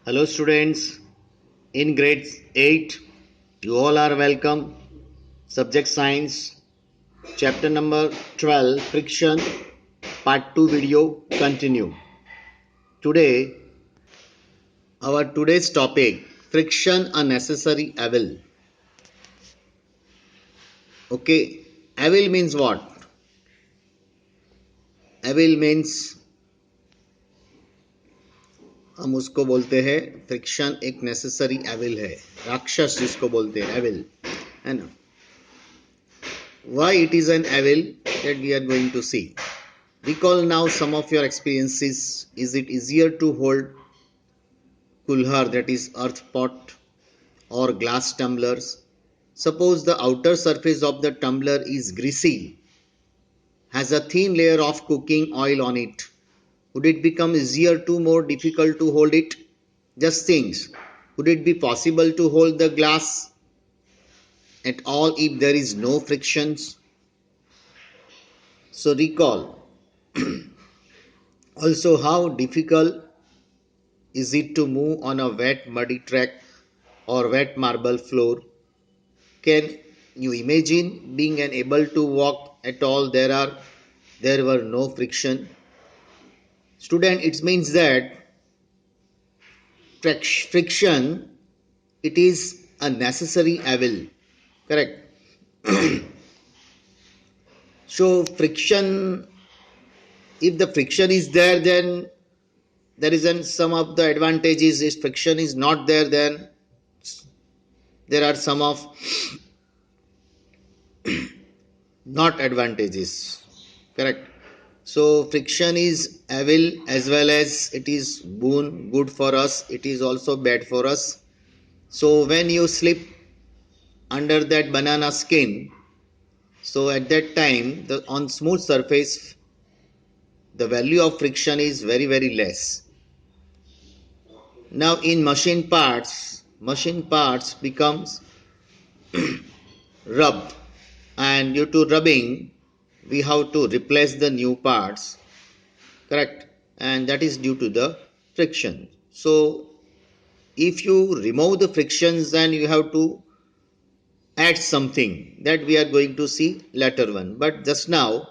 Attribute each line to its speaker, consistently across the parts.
Speaker 1: Hello students, in grade 8, you all are welcome. Subject Science, chapter number 12, Friction, part 2 video, continue. Today, our today's topic, friction a necessary evil. Okay, evil means what? Evil means हम उसको बोलते हैं friction एक necessary evil है, राक्षस जिसको बोलते हैं एविल, है ना. Why it is an evil that we are going to see. Recall now some of your experiences. Is it easier to hold kulhar, that is earth pot, or glass tumblers? Suppose the outer surface of the tumbler is greasy, has a thin layer of cooking oil on it. Would it become easier to more difficult to hold it? Just think. Would it be possible to hold the glass at all if there is no frictions? So recall. Also, how difficult is it to move on a wet muddy track or wet marble floor? Can you imagine being unable to walk at all? There were no friction. Student, it means that friction, it is a necessary evil. Correct. So friction, if the friction is there, then there isn't some of the advantages. If friction is not there, then there are some of not advantages. Correct. So friction is evil as well as it is boon, good for us. It is also bad for us. So when you slip under that banana skin, so at that time on smooth surface the value of friction is very less. Now in machine parts becomes rubbed, and due to rubbing we have to replace the new parts. Correct. And that is due to the friction. So if you remove the frictions, then you have to add something that we are going to see later one. But just now,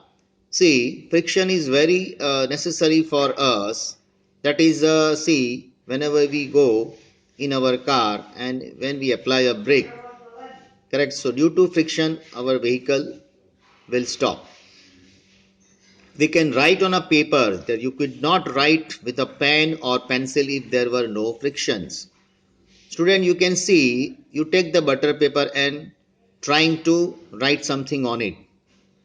Speaker 1: see, friction is very necessary for us. That is, see, whenever we go in our car and when we apply a brake, correct. So due to friction, our vehicle will stop. We can write on a paper that you could not write with a pen or pencil if there were no frictions. Student, you can see, you take the butter paper and trying to write something on it.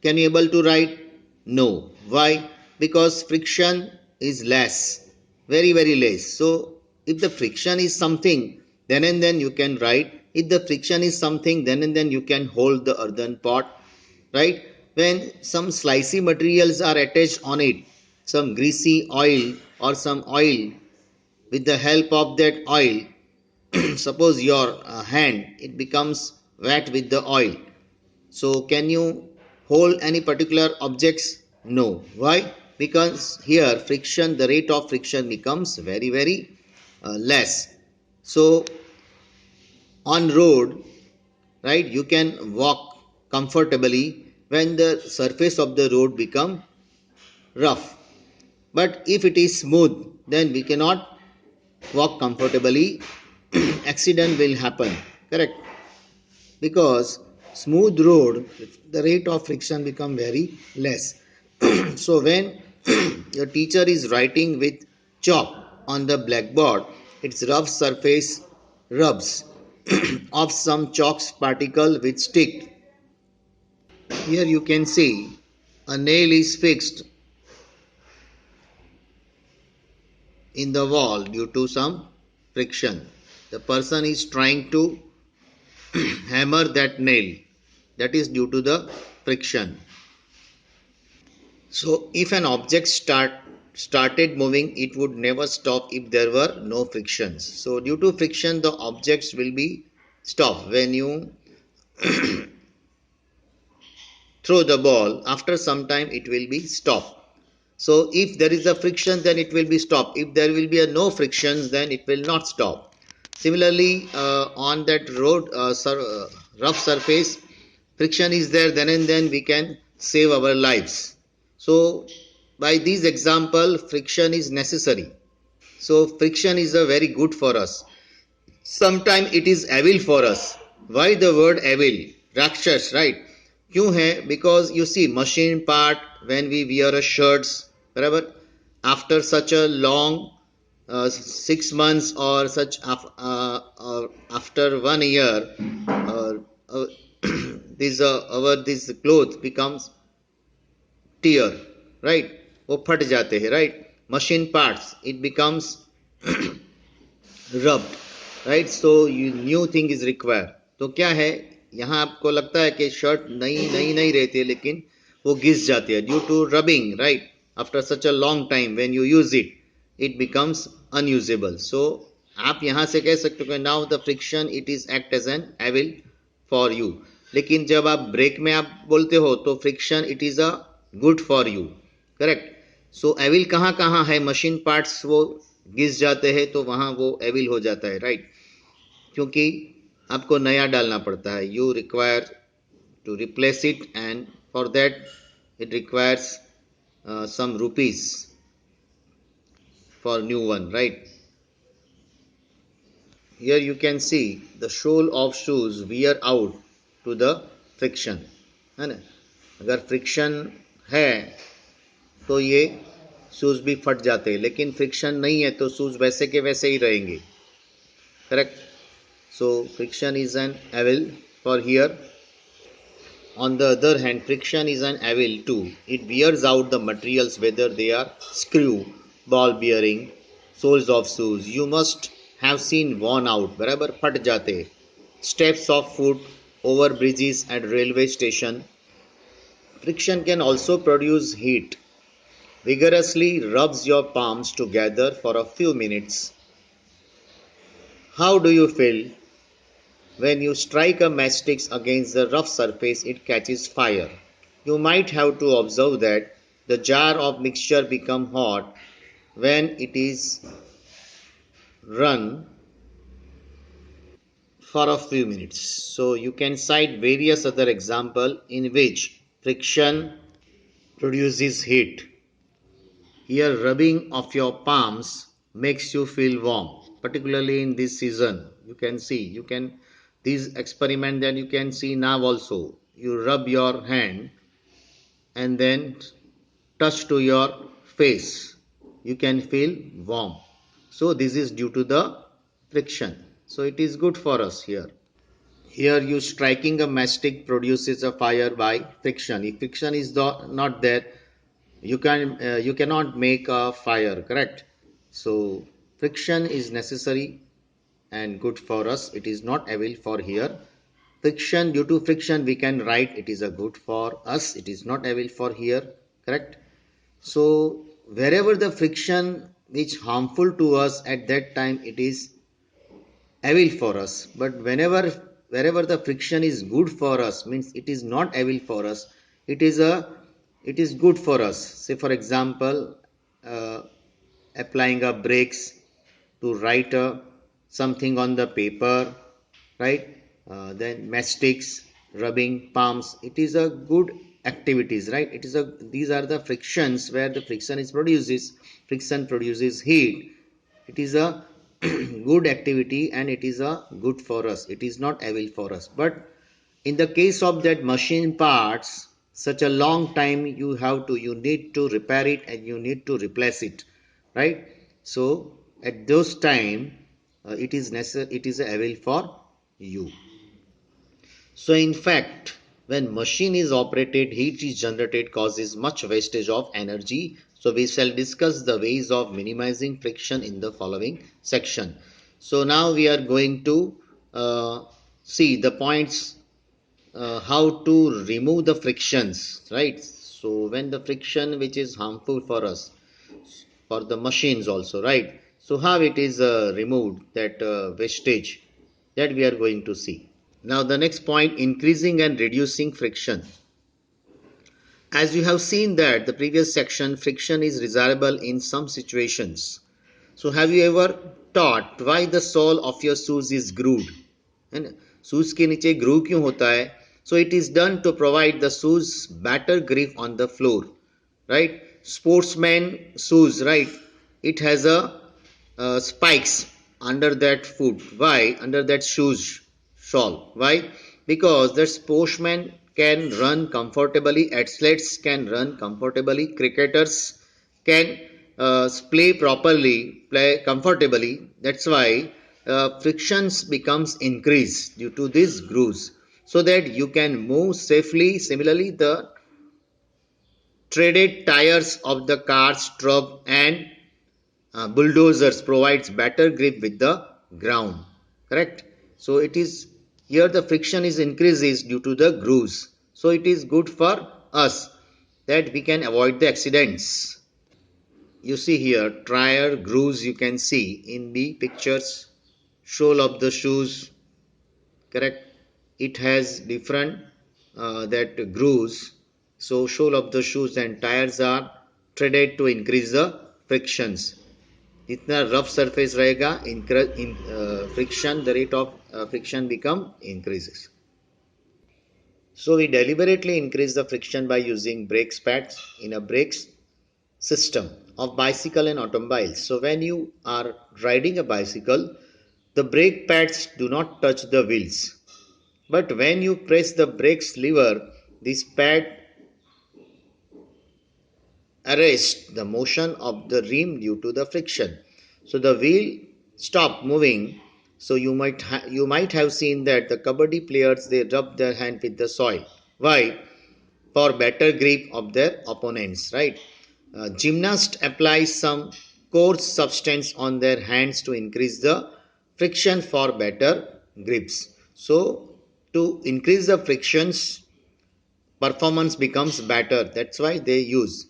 Speaker 1: Can you able to write? No. Why? Because friction is less, very less. So if the friction is something, then and then you can write. If the friction is something, then and then you can hold the earthen pot, right? When some slicey materials are attached on it, some greasy oil or some oil, with the help of that oil, suppose your hand, it becomes wet with the oil. So can you hold any particular objects? No. Why? Because here friction, the rate of friction becomes very less. So on road, right, you can walk comfortably when the surface of the road become rough. But if it is smooth, then we cannot walk comfortably. Accident will happen. Correct. Because smooth road, the rate of friction become very less. So when your teacher is writing with chalk on the blackboard, its rough surface rubs of some chalk particle with stick. Here you can see a nail is fixed in the wall due to some friction. The person is trying to hammer that nail. That is due to the friction. So if an object started moving, it would never stop if there were no frictions. So due to friction, the objects will be stopped. When you throw the ball, after some time it will be stopped. So if there is a friction, then it will be stopped. If there will be a no frictions, then it will not stop. Similarly, on that road rough surface, friction is there, then and then we can save our lives. So by this example, friction is necessary. So friction is a very good for us. Sometimes it is evil for us. Why the word evil? Rakshas, right? क्यों है? Because you see machine part when we wear a shirts, बराबर? After such a long 6 months or after 1 year, uh, uh, this cloth becomes tear, right? वो फट जाते हैं, right? Machine parts, it becomes rubbed, right? So you new thing is required. तो क्या है, यहाँ आपको लगता है कि शर्ट नई नई नहीं रहती है, लेकिन वो घिस जाती है due to rubbing, right? After such a long time when you use it, it becomes unusable. So आप यहाँ से कह सकते हो कि now the friction it is act as an evil for you. लेकिन जब आप ब्रेक में आप बोलते हो तो friction it is a good for you, correct? So evil कहाँ कहाँ है? मशीन पार्ट्स वो घिस जाते हैं तो वहाँ वो एविल हो जाता है, राइट? क्योंकि आपको नया डालना पड़ता है. You require to replace it and for that it requires some rupees for new one, right? Here you can see the sole of shoes wear out to the friction, है ना? अगर फ्रिक्शन है तो ये शूज भी फट जाते हैं, लेकिन फ्रिक्शन नहीं है तो शूज वैसे के वैसे ही रहेंगे, correct? So friction is an evil for here. On the other hand, friction is an evil too. It wears out the materials whether they are screw, ball bearing, soles of shoes. You must have seen worn out, बराबर फट जाते. Steps of foot, over bridges at railway station. Friction can also produce heat. Vigorously rubs your palms together for a few minutes. How do you feel? When you strike a matchstick against the rough surface, it catches fire. You might have to observe that the jar of mixture becomes hot when it is run for a few minutes. So you can cite various other examples in which friction produces heat. Here rubbing of your palms makes you feel warm, particularly in this season. You can see, you can this experiment that you can see now also. You rub your hand and then touch to your face. You can feel warm. So this is due to the friction. So it is good for us here. Here you striking a matchstick produces a fire by friction. If friction is not there, you cannot make a fire, correct? So friction is necessary and good for us. It is not evil for here. Friction, due to friction we can write it is a good for us. It is not evil for here, correct? So wherever the friction is harmful to us, at that time it is evil for us. But wherever the friction is good for us, means it is not evil for us, it is a it is good for us. Say for example, uh, applying a brakes to write something on the paper, right? Then matchsticks, rubbing palms, it is a good activities, right? It is a these are the frictions where the friction produces heat. It is a good activity and it is a good for us. It is not evil for us. But in the case of that machine parts, such a long time you need to repair it and you need to replace it, right? So at those time it is necessary, it is a evil for you. So in fact, when machine is operated, heat is generated, causes much wastage of energy. So we shall discuss the ways of minimizing friction in the following section. So now we are going to see the points, how to remove the frictions, right? So when the friction which is harmful for us, for the machines also, right? So how it is removed, that wastage, that we are going to see. Now the next point, increasing and reducing friction. As you have seen that the previous section, friction is desirable in some situations. So have you ever thought why the sole of your shoes is grooved? है ना, shoes के नीचे groove क्यों होता है? So it is done to provide the shoes better grip on the floor, right? Sportsman shoes, right? It has a spikes under that foot. Why? Under that shoes shawl. Why? Because the sportsman can run comfortably, athletes can run comfortably, cricketers can play properly, play comfortably. That's why frictions becomes increased due to these grooves, so that you can move safely. Similarly, the treaded tires of the cars, truck, and bulldozers provides better grip with the ground. Correct. So it is here the friction is increases due to the grooves. So it is good for us that we can avoid the accidents. You see here tire grooves you can see in the pictures. Sole of the shoes, correct, it has different that grooves. So sole of the shoes and tires are threaded to increase the frictions. जितना rough surface रहेगा friction the rate of friction become increases. So we deliberately increase the friction by using brake pads in a brakes system of bicycle and automobiles. So when you are riding a bicycle, the brake pads do not touch the wheels. But when you press the brakes lever, this pad arrest the motion of the rim due to the friction. So the wheel stop moving. So you might have seen that the kabaddi players they rub their hand with the soil. Why? For better grip of their opponents, right? Gymnasts apply some coarse substance on their hands to increase the friction for better grips. So to increase the frictions, performance becomes better. That's why they use.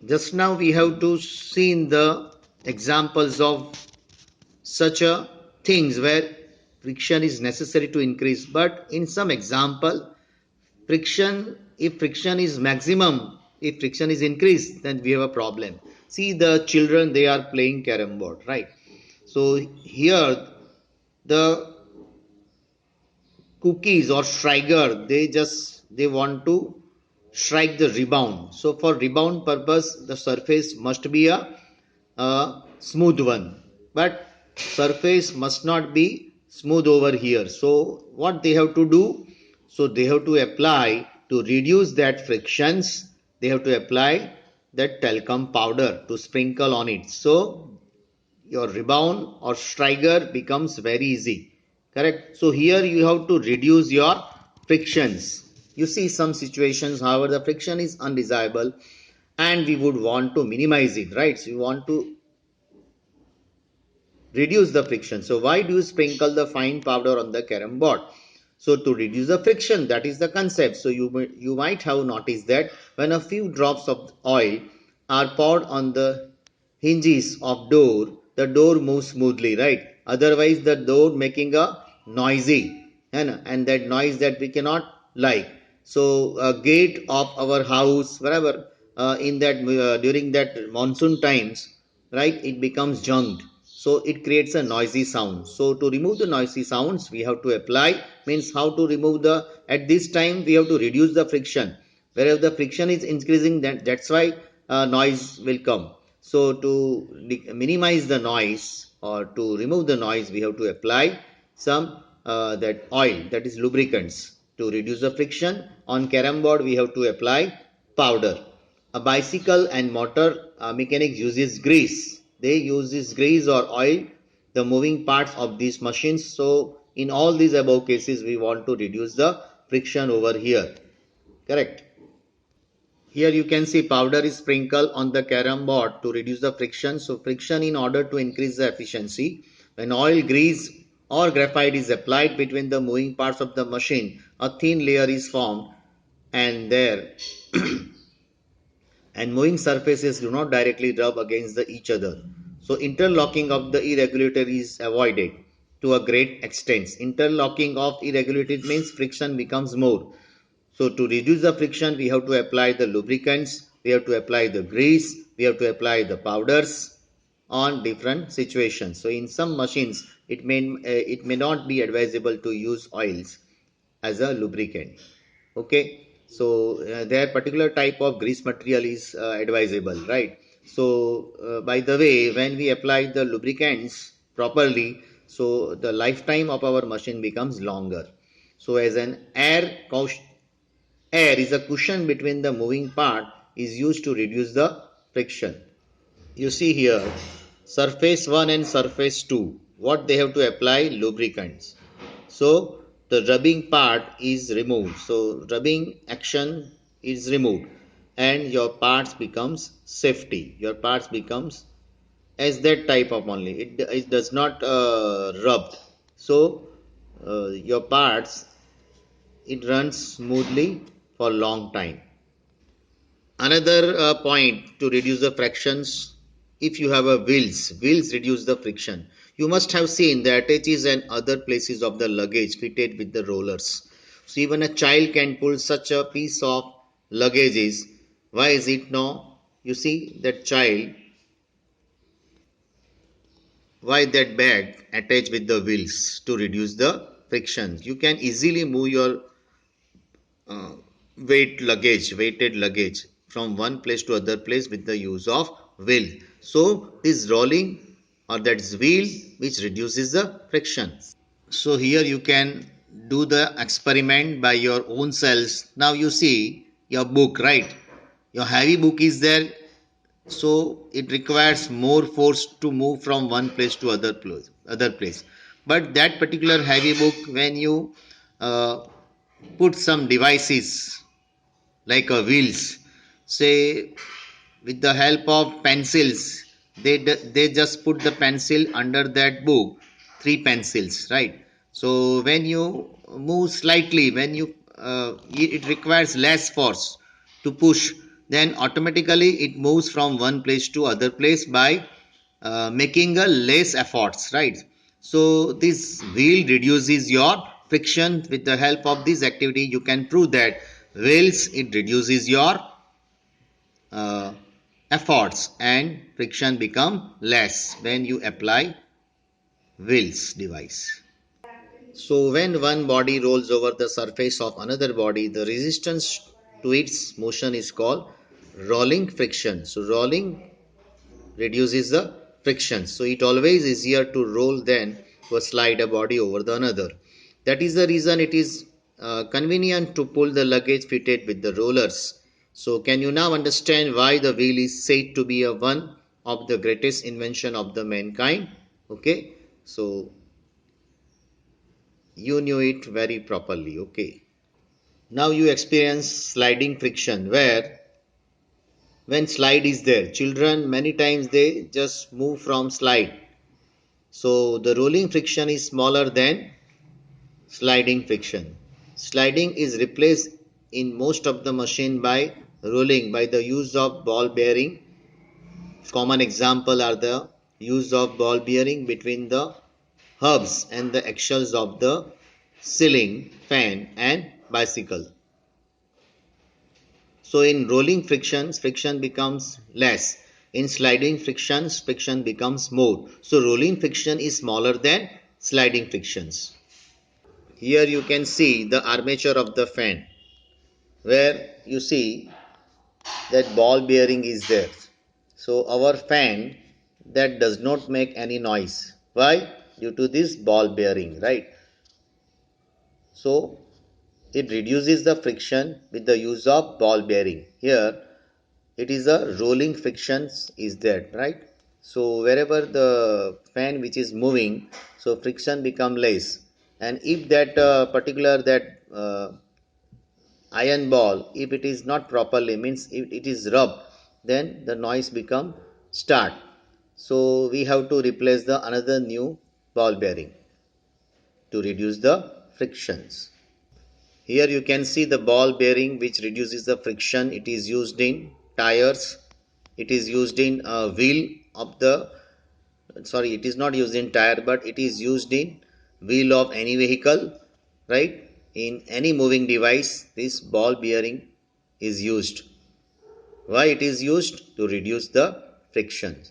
Speaker 1: Just now we have to see in the examples of such a things where friction is necessary to increase, but in some example friction, if friction is maximum, if friction is increased, then we have a problem. See the children, they are playing carom board, right? So here the cookies or striker, they want to strike the rebound. So for rebound purpose the surface must be a smooth one, but surface must not be smooth over here. So what they have to do, so they have to apply to reduce that frictions, they have to apply that talcum powder to sprinkle on it. So your rebound or striker becomes very easy. Correct. So here you have to reduce your frictions. You see some situations however the friction is undesirable and we would want to minimize it, right? So you want to reduce the friction. So why do you sprinkle the fine powder on the carom board? So to reduce the friction, that is the concept. So you might have noticed that when a few drops of oil are poured on the hinges of door, the door moves smoothly, right? Otherwise the door making a noisy, and that noise that we cannot like. So a gate of our house, wherever in that during that monsoon times, right, it becomes junked, so it creates a noisy sound. So to remove the noisy sounds we have to apply, means how to remove the, at this time we have to reduce the friction. Wherever the friction is increasing, that's why noise will come. So to minimize the noise or to remove the noise we have to apply some that oil, that is lubricants. To reduce the friction on carom board we have to apply powder. A bicycle and motor mechanics uses grease. They use this grease or oil, the moving parts of these machines. So in all these above cases, we want to reduce the friction over here. Correct. Here you can see powder is sprinkled on the carom board to reduce the friction. So friction in order to increase the efficiency. When oil, grease or graphite is applied between the moving parts of the machine, a thin layer is formed and there and moving surfaces do not directly rub against each other. So interlocking of the irregularity is avoided to a great extent. Interlocking of irregularity means friction becomes more. So to reduce the friction, we have to apply the lubricants, we have to apply the grease, we have to apply the powders on different situations. So in some machines, it may not be advisable to use oils as a lubricant. Okay, so their particular type of grease material is advisable, right? So by the way, when we apply the lubricants properly, so the lifetime of our machine becomes longer. So as an air is a cushion between the moving part is used to reduce the friction. You see here, surface 1 and surface 2, what they have to apply? Lubricants. So the rubbing part is removed. So rubbing action is removed and your parts becomes safety. Your parts becomes as that type of only. It does not rub. So your parts, it runs smoothly for long time. Another point to reduce the frictions, if you have a wheels reduce the friction. You must have seen the attaches and other places of the luggage fitted with the rollers. So even a child can pull such a piece of luggages. Why is it no? You see that child, why that bag attached with the wheels to reduce the friction. You can easily move your uh, weighted luggage from one place to other place with the use of wheel. So this rolling or that is wheel which reduces the friction. So here you can do the experiment by your own selves. Now you see your book, right? Your heavy book is there, so it requires more force to move from one place to other place. But that particular heavy book, when you uh, put some devices like a wheels, say with the help of pencils, they just put the pencil under that book, three pencils, right? So when you move slightly, when you it requires less force to push, then automatically it moves from one place to other place by making a less efforts, right? So this wheel reduces your friction. With the help of this activity you can prove that wheels, it reduces your uh, efforts and friction become less when you apply wheels device. So when one body rolls over the surface of another body, the resistance to its motion is called rolling friction. So rolling reduces the friction. So it always easier to roll than to slide a body over the another. That is the reason it is convenient to pull the luggage fitted with the rollers. So can you now understand why the wheel is said to be a one of the greatest invention of the mankind? Okay, so you knew it very properly. Okay, now you experience sliding friction where when slide is there, children many times they just move from slide. So the rolling friction is smaller than sliding friction. Sliding is replaced in most of the machine by rolling by the use of ball bearing. Common example are the use of ball bearing between the hubs and the axles of the ceiling, fan and bicycle. So in rolling frictions, friction becomes less. In sliding frictions, friction becomes more. So rolling friction is smaller than sliding frictions. Here you can see the armature of the fan, where you see that ball bearing is there. So our fan, that does not make any noise. Why? Due to this ball bearing, right? So it reduces the friction with the use of ball bearing. Here it is a rolling frictions is there, right? So wherever the fan which is moving, so friction become less. And if that particular that iron ball, if it is not properly, means if it is rubbed, then the noise become start. So we have to replace the another new ball bearing to reduce the frictions. Here you can see the ball bearing which reduces the friction. It is used in tires, it is used in wheel of the, sorry, it is not used in tire, but it is used in wheel of any vehicle, right? in any moving device, this ball bearing is used. Why it is used? To reduce the friction.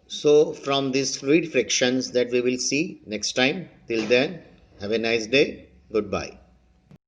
Speaker 1: So from these fluid frictions that we will see next time. Till then, have a nice day. Goodbye.